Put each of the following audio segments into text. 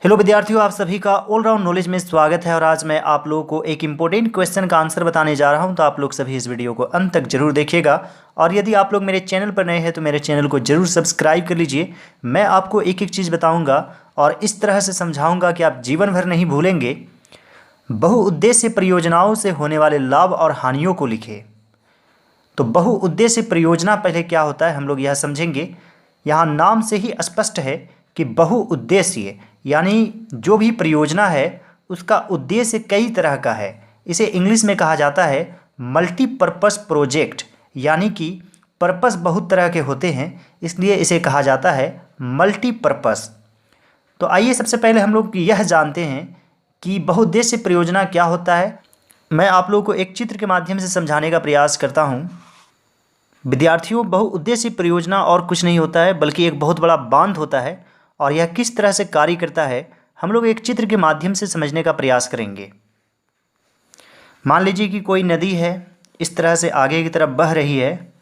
Hello विद्यार्थियों, आप सभी का ऑलराउंड नॉलेज में स्वागत है। और आज मैं आप लोगों को एक इम्पोर्टेंट क्वेश्चन का आंसर बताने जा रहा हूं, तो आप लोग सभी इस वीडियो को अंत तक जरूर देखिएगा। और यदि आप लोग मेरे चैनल पर नए हैं तो मेरे चैनल को जरूर सब्सक्राइब कर लीजिए। मैं आपको एक एक चीज़ बताऊंगा और इस तरह से समझाऊंगा कि आप जीवन भर नहीं भूलेंगे। बहुउद्देश्य परियोजनाओं से होने वाले लाभ और हानियों को लिखें। तो बहुउद्देश्य परियोजना पहले क्या होता है हम लोग यह समझेंगे। यहाँ नाम से ही स्पष्ट है कि बहुउद्देश्य यानी जो भी परियोजना है उसका उद्देश्य कई तरह का है। इसे इंग्लिश में कहा जाता है मल्टीपर्पस प्रोजेक्ट, यानी कि पर्पस बहुत तरह के होते हैं, इसलिए इसे कहा जाता है मल्टीपर्पस। तो आइए सबसे पहले हम लोग यह जानते हैं कि बहुउद्देश्य परियोजना क्या होता है। मैं आप लोगों को एक चित्र के माध्यम से समझाने का प्रयास करता हूँ। विद्यार्थियों, बहुउद्देश्य परियोजना और कुछ नहीं होता है बल्कि एक बहुत बड़ा बांध होता है। और यह किस तरह से कार्य करता है हम लोग एक चित्र के माध्यम से समझने का प्रयास करेंगे। मान लीजिए कि कोई नदी है, इस तरह से आगे की तरफ बह रही है।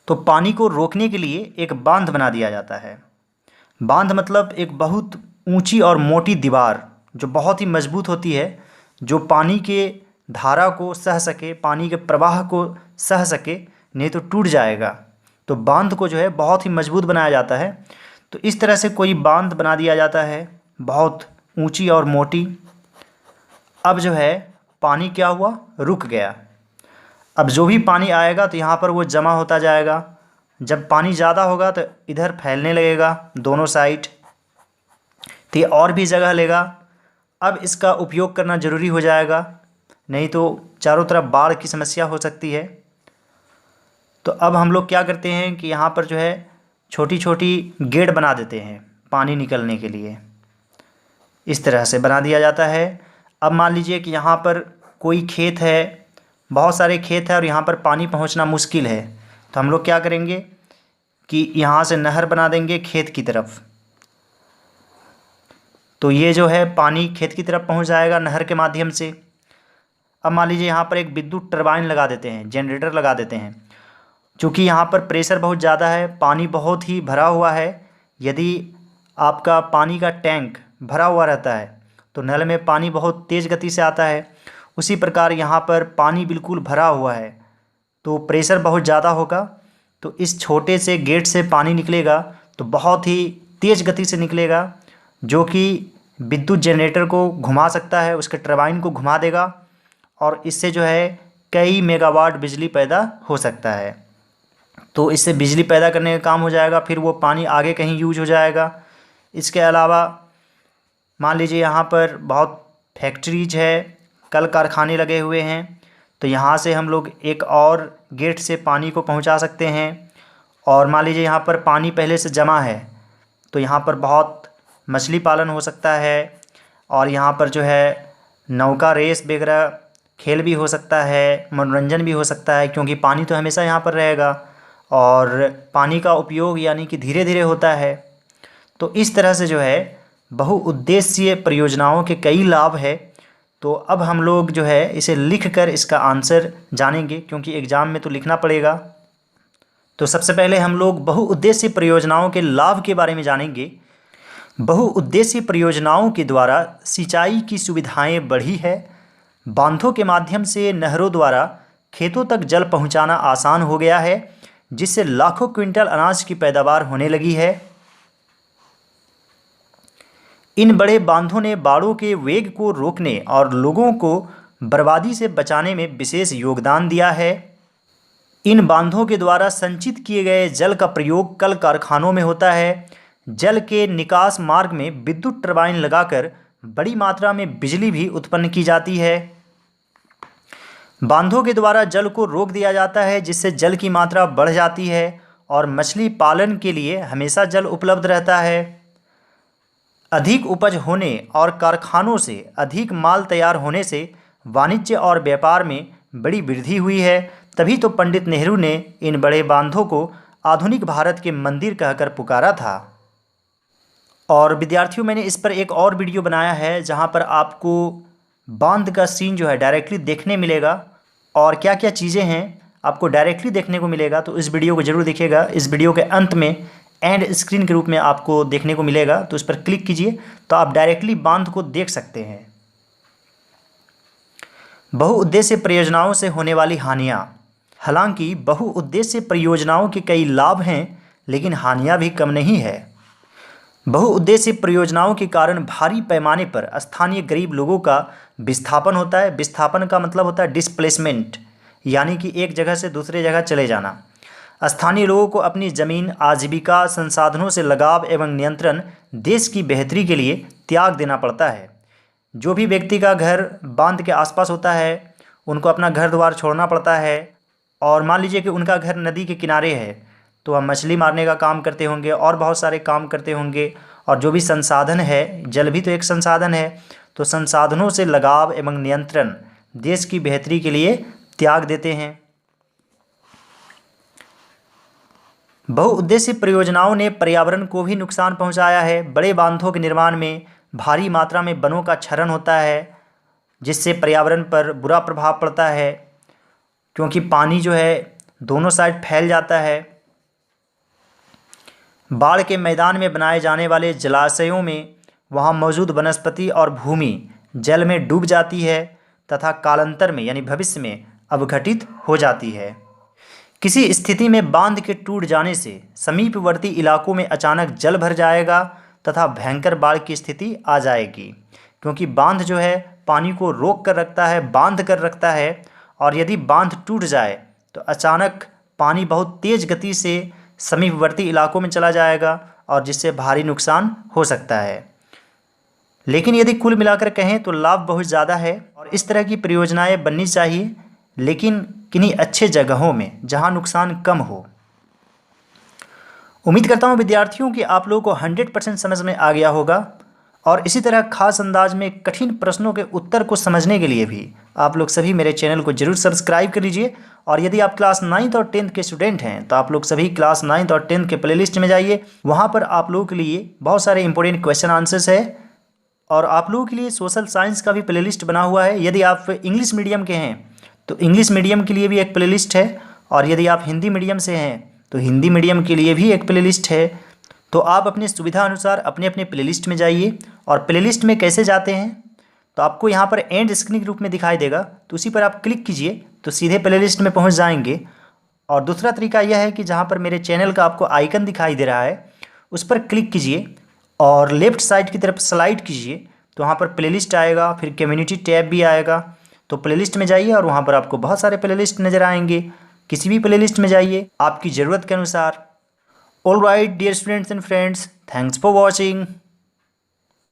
तो पानी को रोकने के लिए एक बांध बना दिया जाता है। बांध मतलब एक बहुत ऊंची और मोटी दीवार जो बहुत ही मजबूत होती है, जो पानी के धारा को सह सके, पानी के प्रवाह को सह सके, नहीं तो टूट जाएगा। तो बांध को जो है बहुत ही मजबूत बनाया जाता है। तो इस तरह से कोई बांध बना दिया जाता है, बहुत ऊंची और मोटी। अब जो है पानी क्या हुआ, रुक गया। अब जो भी पानी आएगा तो यहाँ पर वो जमा होता जाएगा। जब पानी ज़्यादा होगा तो इधर फैलने लगेगा दोनों साइड, तो ये और भी जगह लेगा। अब इसका उपयोग करना ज़रूरी हो जाएगा, नहीं तो चारों तरफ बाढ़ की समस्या हो सकती है। तो अब हम लोग क्या करते हैं कि यहाँ पर जो है छोटी छोटी गेट बना देते हैं पानी निकलने के लिए। इस तरह से बना दिया जाता है। अब मान लीजिए कि यहाँ पर कोई खेत है, बहुत सारे खेत है और यहाँ पर पानी पहुँचना मुश्किल है। तो हम लोग क्या करेंगे कि यहाँ से नहर बना देंगे खेत की तरफ। तो ये जो है पानी खेत की तरफ पहुँच जाएगा नहर के माध्यम से। अब मान लीजिए यहाँ पर एक विद्युत टरबाइन लगा देते हैं, जनरेटर लगा देते हैं। चूँकि यहाँ पर प्रेशर बहुत ज़्यादा है, पानी बहुत ही भरा हुआ है। यदि आपका पानी का टैंक भरा हुआ रहता है तो नल में पानी बहुत तेज़ गति से आता है। उसी प्रकार यहाँ पर पानी बिल्कुल भरा हुआ है तो प्रेशर बहुत ज़्यादा होगा। तो इस छोटे से गेट से पानी निकलेगा तो बहुत ही तेज़ गति से निकलेगा, जो कि विद्युत जनरेटर को घुमा सकता है, उसके टरबाइन को घुमा देगा और इससे जो है कई मेगावाट बिजली पैदा हो सकता है। तो इससे बिजली पैदा करने का काम हो जाएगा, फिर वो पानी आगे कहीं यूज हो जाएगा। इसके अलावा मान लीजिए यहाँ पर बहुत फैक्ट्रीज है, कल कारखाने लगे हुए हैं, तो यहाँ से हम लोग एक और गेट से पानी को पहुँचा सकते हैं। और मान लीजिए यहाँ पर पानी पहले से जमा है तो यहाँ पर बहुत मछली पालन हो सकता है और यहाँ पर जो है नौका रेस वगैरह खेल भी हो सकता है, मनोरंजन भी हो सकता है, क्योंकि पानी तो हमेशा यहाँ पर रहेगा और पानी का उपयोग यानी कि धीरे धीरे होता है। तो इस तरह से जो है बहुउद्देश्य परियोजनाओं के कई लाभ है। तो अब हम लोग जो है इसे लिख कर इसका आंसर जानेंगे, क्योंकि एग्ज़ाम में तो लिखना पड़ेगा। तो सबसे पहले हम लोग बहुउद्देश्य परियोजनाओं के लाभ के बारे में जानेंगे। बहुउद्देश्य परियोजनाओं के द्वारा सिंचाई की सुविधाएं बढ़ी है। बांधों के माध्यम से नहरों द्वारा खेतों तक जल पहुंचाना आसान हो गया है, जिससे लाखों क्विंटल अनाज की पैदावार होने लगी है। इन बड़े बांधों ने बाढ़ों के वेग को रोकने और लोगों को बर्बादी से बचाने में विशेष योगदान दिया है। इन बांधों के द्वारा संचित किए गए जल का प्रयोग कल कारखानों में होता है। जल के निकास मार्ग में विद्युत टरबाइन लगाकर बड़ी मात्रा में बिजली भी उत्पन्न की जाती है। बांधों के द्वारा जल को रोक दिया जाता है, जिससे जल की मात्रा बढ़ जाती है और मछली पालन के लिए हमेशा जल उपलब्ध रहता है। अधिक उपज होने और कारखानों से अधिक माल तैयार होने से वाणिज्य और व्यापार में बड़ी वृद्धि हुई है। तभी तो पंडित नेहरू ने इन बड़े बांधों को आधुनिक भारत के मंदिर कहकर पुकारा था। और विद्यार्थियों, मैंने इस पर एक और वीडियो बनाया है जहां पर आपको बांध का सीन जो है डायरेक्टली देखने मिलेगा और क्या क्या चीज़ें हैं आपको डायरेक्टली देखने को मिलेगा, तो इस वीडियो को जरूर देखिएगा। इस वीडियो के अंत में एंड स्क्रीन के रूप में आपको देखने को मिलेगा, तो उस पर क्लिक कीजिए तो आप डायरेक्टली बांध को देख सकते हैं। बहुउद्देश्य परियोजनाओं से होने वाली हानियाँ। हालांकि बहुउद्देश्य परियोजनाओं के कई लाभ हैं, लेकिन हानियाँ भी कम नहीं है। बहुउद्देश्य परियोजनाओं के कारण भारी पैमाने पर स्थानीय गरीब लोगों का विस्थापन होता है। विस्थापन का मतलब होता है डिस्प्लेसमेंट, यानी कि एक जगह से दूसरे जगह चले जाना। स्थानीय लोगों को अपनी ज़मीन, आजीविका, संसाधनों से लगाव एवं नियंत्रण, देश की बेहतरी के लिए त्याग देना पड़ता है। जो भी व्यक्ति का घर बांध के आसपास होता है, उनको अपना घर द्वार छोड़ना पड़ता है। और मान लीजिए कि उनका घर नदी के किनारे है, तो हम मछली मारने का काम करते होंगे और बहुत सारे काम करते होंगे। और जो भी संसाधन है, जल भी तो एक संसाधन है, तो संसाधनों से लगाव एवं नियंत्रण देश की बेहतरी के लिए त्याग देते हैं। बहुउद्देश्य परियोजनाओं ने पर्यावरण को भी नुकसान पहुंचाया है। बड़े बांधों के निर्माण में भारी मात्रा में वनों का क्षरण होता है, जिससे पर्यावरण पर बुरा प्रभाव पड़ता है, क्योंकि पानी जो है दोनों साइड फैल जाता है। बाढ़ के मैदान में बनाए जाने वाले जलाशयों में वहाँ मौजूद वनस्पति और भूमि जल में डूब जाती है तथा कालांतर में यानी भविष्य में अवघटित हो जाती है। किसी स्थिति में बांध के टूट जाने से समीपवर्ती इलाकों में अचानक जल भर जाएगा तथा भयंकर बाढ़ की स्थिति आ जाएगी, क्योंकि बांध जो है पानी को रोक कर रखता है, बांध कर रखता है। और यदि बांध टूट जाए तो अचानक पानी बहुत तेज़ गति से समीपवर्ती इलाकों में चला जाएगा और जिससे भारी नुकसान हो सकता है। लेकिन यदि कुल मिलाकर कहें तो लाभ बहुत ज़्यादा है और इस तरह की परियोजनाएं बननी चाहिए, लेकिन किन्हीं अच्छे जगहों में जहां नुकसान कम हो। उम्मीद करता हूं विद्यार्थियों कि आप लोगों को 100% समझ में आ गया होगा। और इसी तरह खास अंदाज में कठिन प्रश्नों के उत्तर को समझने के लिए भी आप लोग सभी मेरे चैनल को जरूर सब्सक्राइब कर लीजिए। और यदि आप क्लास 9th और 10th के स्टूडेंट हैं तो आप लोग सभी क्लास 9th और 10th के प्लेलिस्ट में जाइए। वहाँ पर आप लोगों के लिए बहुत सारे इंपॉर्टेंट क्वेश्चन आंसर्स है और आप लोगों के लिए सोशल साइंस का भी प्लेलिस्ट बना हुआ है। यदि आप इंग्लिश मीडियम के हैं तो इंग्लिश मीडियम के लिए भी एक प्लेलिस्ट है, और यदि आप हिंदी मीडियम से हैं तो हिंदी मीडियम के लिए भी एक प्लेलिस्ट है। तो आप अपनी सुविधा अनुसार अपने अपने प्लेलिस्ट में जाइए। और प्लेलिस्ट में कैसे जाते हैं तो आपको यहाँ पर एंड स्क्रीन के रूप में दिखाई देगा, तो उसी पर आप क्लिक कीजिए तो सीधे प्लेलिस्ट में पहुँच जाएंगे। और दूसरा तरीका यह है कि जहाँ पर मेरे चैनल का आपको आइकन दिखाई दे रहा है उस पर क्लिक कीजिए और लेफ़्ट साइड की तरफ स्लाइड कीजिए, तो वहाँ पर प्लेलिस्ट आएगा, फिर कम्युनिटी टैब भी आएगा। तो प्लेलिस्ट में जाइए और वहाँ पर आपको बहुत सारे प्लेलिस्ट नज़र आएंगे। किसी भी प्लेलिस्ट में जाइए आपकी ज़रूरत के अनुसार। All right dear students and friends, thanks for watching.